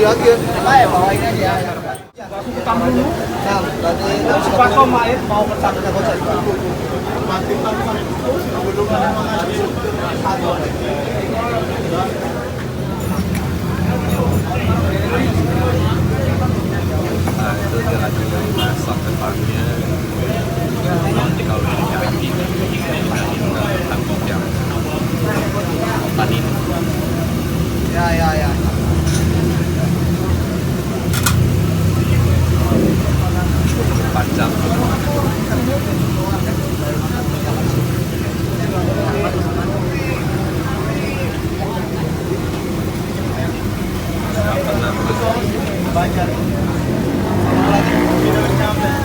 beli lagi ya. Ya, bawain aja ya. Aku utang dulu. Nah, berarti Sepako main mau pesan. Itu dia lagi masak depannya. Nanti kalau ini kaki tanggung jam. Tadi ya. 4 jam.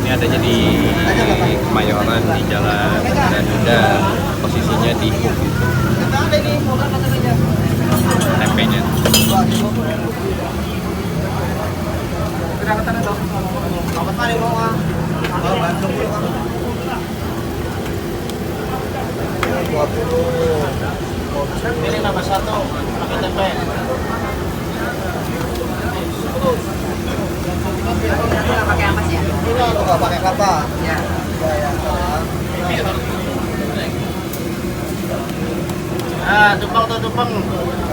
Ini adanya di Kemayoran di Jalan Garuda, posisinya di hook gitu. Tempenya. Pilih nama satu, pakai tempe. Pakai apa sih ya? nggak pakai kelapa. Ya. Ya. Ah, tumpeng tuh tumpeng.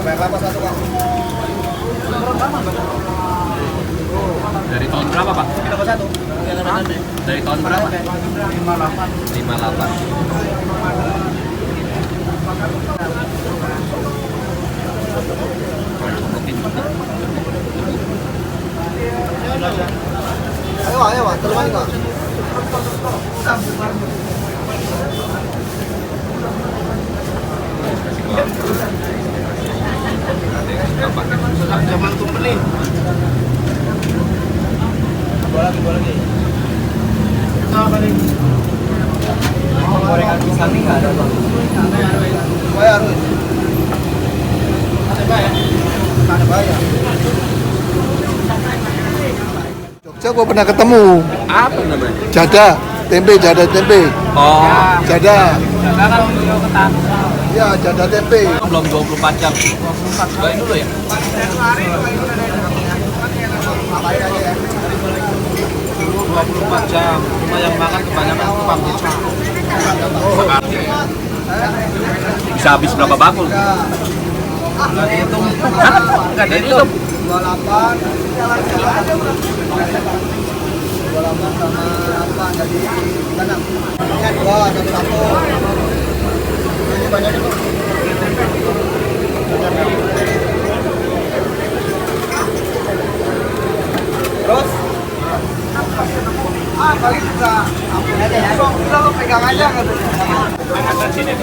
Pakai kelapa satu Kang. Dari tahun berapa, Pak? Kelapa satu. Dari tahun berapa? 58. 58. Ayo, Pak, terima Pak. Zaman kumpulin. Dua lagi. Apa nih? Gorengan pisang ini nggak ada, Bang. Bayar, Ruin. Ada ya? Ada bayar. Jogja gua pernah ketemu. Apa namanya? Jada tempe. Oh, Jada. Sekarang beliau ketan. Ya, jada tempe. belum 24 jam. Cobain dulu ya. Apain aja ya. 24 jam. Cuma yang makan kebanyakan tukang becak. Bisa habis berapa bakul? Nggak dihitung. Enggak dari itu. 28. 28 sama apa? Jadi mana? Ini 2 satu. Ini banyak itu. Terus? Kali juga. Ampun aja ya. Udah lo pegang aja katanya. Angkat sini.